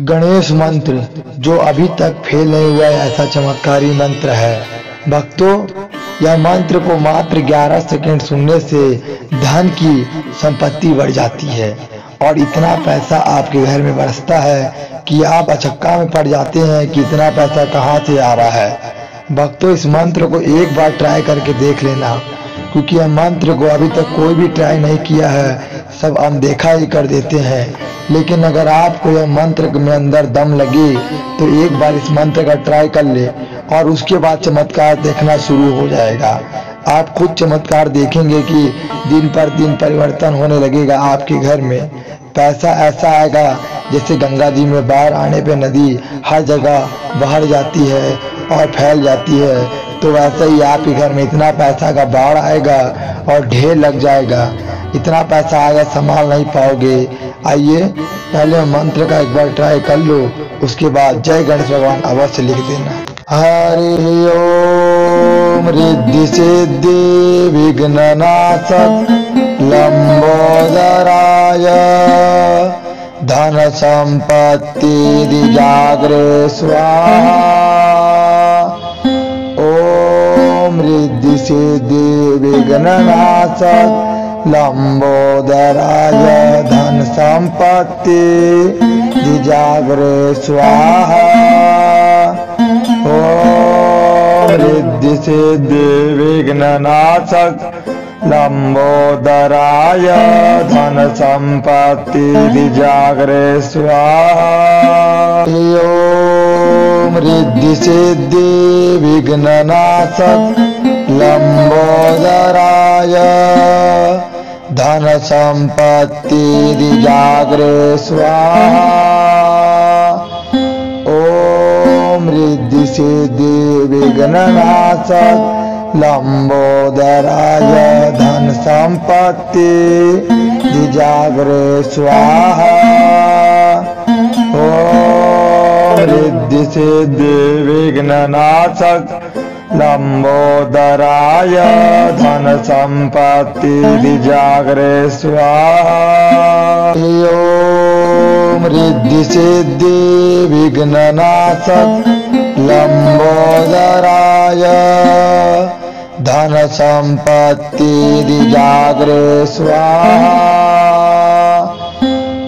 गणेश मंत्र जो अभी तक फेल नहीं हुआ है, ऐसा चमत्कारी मंत्र है। भक्तों, यह मंत्र को मात्र 11 सेकंड सुनने से धन की संपत्ति बढ़ जाती है और इतना पैसा आपके घर में बरसता है कि आप अचक्का में पड़ जाते हैं कि इतना पैसा कहाँ से आ रहा है। भक्तों, इस मंत्र को एक बार ट्राई करके देख लेना, क्योंकि यह मंत्र को अभी तक कोई भी ट्राई नहीं किया है, सब अनदेखा ही कर देते हैं। लेकिन अगर आपको यह मंत्र में अंदर दम लगे तो एक बार इस मंत्र का ट्राई कर ले और उसके बाद चमत्कार देखना शुरू हो जाएगा। आप खुद चमत्कार देखेंगे कि दिन पर दिन परिवर्तन होने लगेगा। आपके घर में पैसा ऐसा आएगा जैसे गंगा जी में बाढ़ आने पे नदी हर जगह बह जाती है और फैल जाती है, तो वैसे ही आपके घर में इतना पैसा का बाढ़ आएगा और ढेर लग जाएगा। इतना पैसा आएगा संभाल नहीं पाओगे। आइए पहले मंत्र का एक बार ट्राई कर लो, उसके बाद जय गणेश भगवान अवश्य लिख देना। हरि ओम रिद्धि सिद्धि विघ्ननाशक लंबोदराय धन संपत्ति जागृत स्वाहा। ओम रिद्धि सिद्धि विघ्ननाशक लंबोदराय धन संपत्ति जागृत स्वाहा। ओम रिद्धि सिद्धि विघ्ननाशक लंबोदराय धन संपत्ति जागृत स्वाहा। ओम रिद्धि सिद्धि विघ्ननाशक लंबोदराय धन संपत्ति जागृत स्वाहा। ओम रिद्धि सिद्धि विघ्ननाशक लंबोदराय धन संपत्ति जागृत स्वाहा। ओम रिद्धि सिद्धि विघ्ननाशक लंबोदराय धन संपत्ति जागृत स्वाहा। ओम रिद्धि सिद्धि विघ्ननाशक लंबोदराय धन संपत्ति जागृत स्वाहा।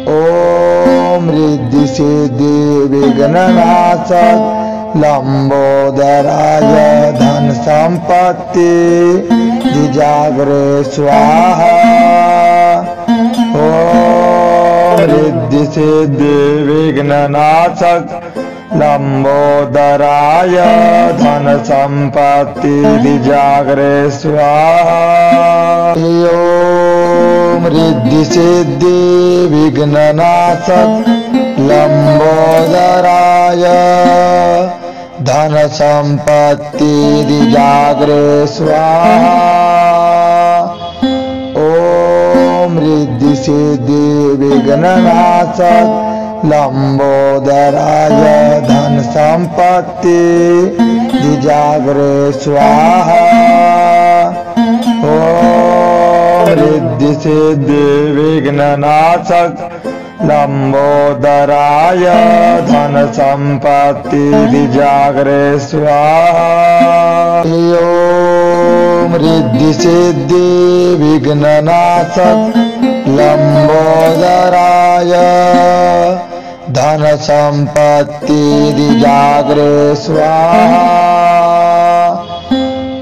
ओम रिद्धि सिद्धि विघ्ननाशक लंबोदराय धन संपत्ति जागृत स्वाहा। ओम रिद्धि सिद्धि विघ्ननाशक लंबोदराय धन संपत्ति जागृत स्वाहा। ओम रिद्धि सिद्धि विघ्ननाशक लंबोदराय धन संपत्ति जागृत स्वाहा। ओम रिद्धि सिद्धि विघ्ननाशक लंबोदराय धन संपत्ति जागृत स्वाहा। ओम रिद्धि सिद्धि विघ्ननाशक लंबोदराय धन संपत्ति जागृत स्वाहा। ओम रिद्धि सिद्धि विघ्ननाशक लंबोदराय धन संपत्ति जागृत स्वाहा।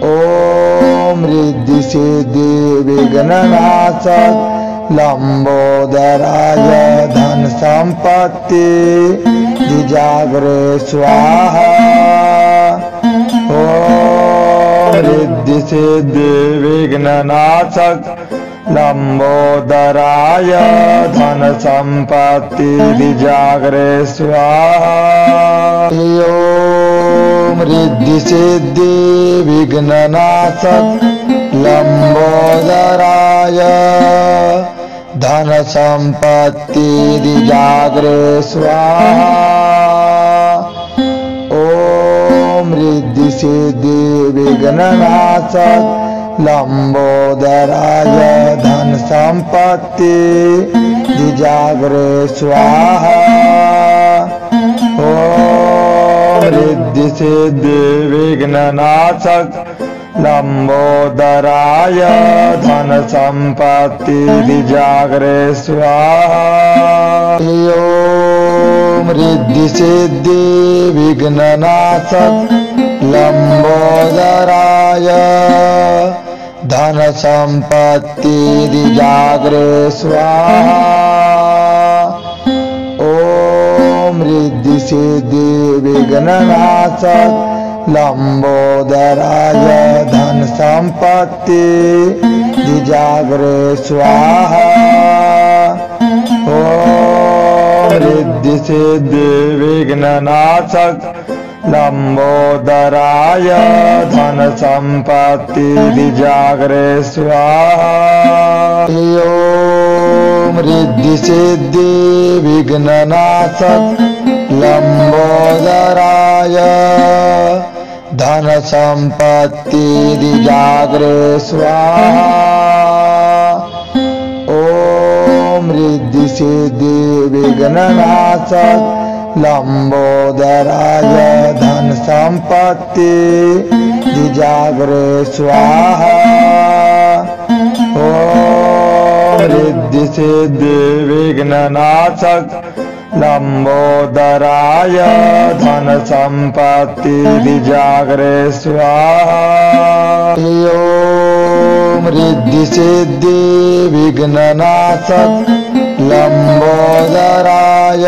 ओम रिद्धि सिद्धि विघ्ननाशक लंबोदराय धन संपत्ति जागृत स्वाहा। ओम रिद्धि सिद्धि विघ्ननाशक लंबोदराय धन संपत्ति जागृत स्वाहा। ओम रिद्धि सिद्धि विघ्ननाशक लंबोदराय धन संपत्ति जागृत स्वाहा। ओम रिद्धि सिद्धि विघ्ननाशक लंबोदराय धन संपत्ति जागृत स्वाहा। ओम रिद्धि सिद्धि विघ्ननाशक लंबोदराय धन संपत्ति जागरे स्वाहा। ओम रिद्धि सिद्धि विघ्ननाशक लंबोदराय धन संपत्ति जागरे स्वाहा। ओम रिद्धि सिद्धि विघ्ननाशक लंबोदराय धन संपत्ति जागरे स्वाहा। ओम रिद्धि सिद्धि विघ्ननाशक लंबोदराय धन संपत्ति जागरे स्वाहा। ओम रिद्धि सिद्धि विघ्ननाशक लंबोदराय धन संपत्ति जागरे स्वाहा। ओम रिद्धि सिद्धि विघ्ननाशक लंबोदराय धन संपत्ति जागरे स्वाहा। ओम रिद्धि सिद्धि विघ्ननाशक लंबोदराय धन संपत्ति जागरे स्वाहा। ओम रिद्धि सिद्धि विघ्ननाशक लंबोदराय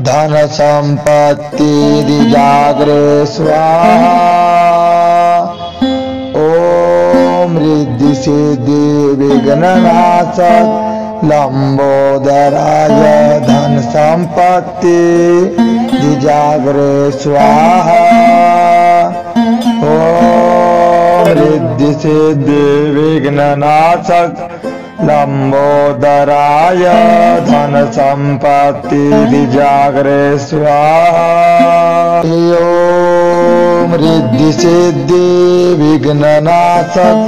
धन संपत्ति जागरे स्वाहा। ओम रिद्धि सिद्धि विघ्ननाशक लंबोदराय धन संपत्ति जागरे स्वाहा। ओम रिद्धि सिद्धि विघ्ननाशक लंबोदराय धन संपत्ति जागरे स्वाहा। ओम रिद्धि सिद्धि विघ्ननाशक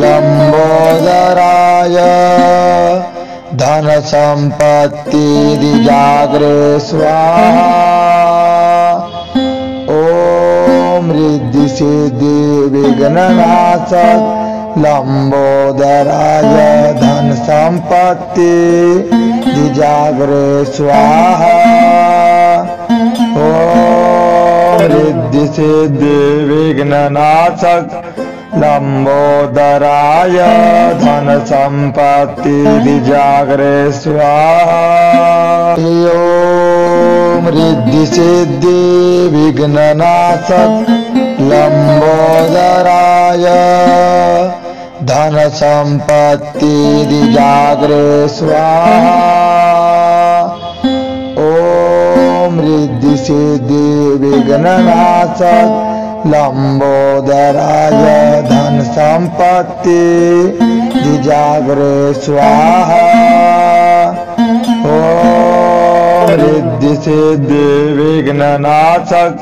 लंबोदराय धन संपत्ति जागरे स्वाहा। ओम रिद्धि सिद्धि विघ्ननाशक लंबोदराय धन संपत्ति जागरे स्वाहा। ओम रिद्धि सिद्धि विघ्ननाशक लंबोदराय धन संपत्ति जागरे स्वाहा। ओम रिद्धि सिद्धि विघ्ननाशक लंबोदराय धन संपत्ति जागरे स्वाहा। ओम रिद्धि सिद्धि विघ्ननाशक लंबोदराय धन संपत्ति जागरे स्वाहा। ओम रिद्धि सिद्धि विघ्ननाशक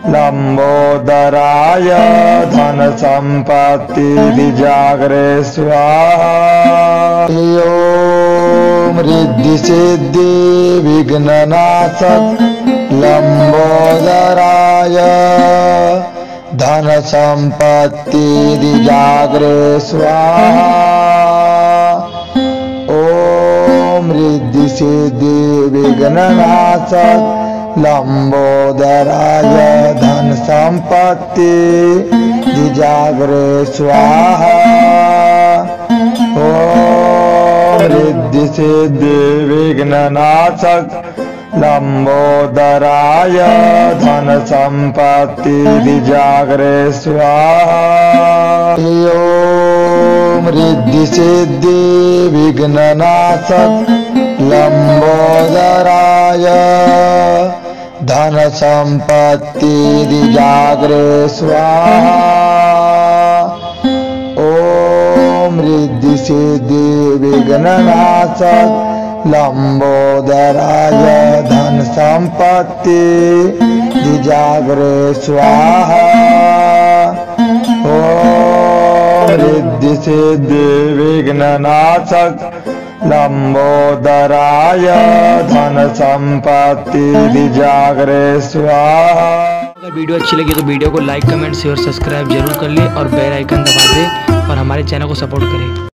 लंबोदराय धन संपत्ति जागरे स्वाहा। ओम रिद्धि सिद्धि विघ्ननाशक लंबोदराय धन संपत्ति जागरे स्वाहा। ओम रिद्धि सिद्धि विघ्ननाशक लंबोदराय धन संपत्ति जागरे स्वाहा। ओम रिद्धि सिद्धि विघ्ननाशक लंबोदराय धन संपत्ति जागरे स्वाहा। ओम रिद्धि सिद्धि विघ्ननाशक लंबोदराय धन संपत्ति जागरे स्वाहा। ओम रिद्धि सिद्धि विघ्ननाशक लंबोदराय धन संपत्ति जागरे स्वाहा। ओम रिद्धि सिद्धि विघ्ननाशक लंबोदराय धन संपत्ति जागरे स्वाहा। अगर वीडियो अच्छी लगी तो वीडियो को लाइक, कमेंट, शेयर, सब्सक्राइब जरूर कर ले और बेल आइकन दबा दे और हमारे चैनल को सपोर्ट करें।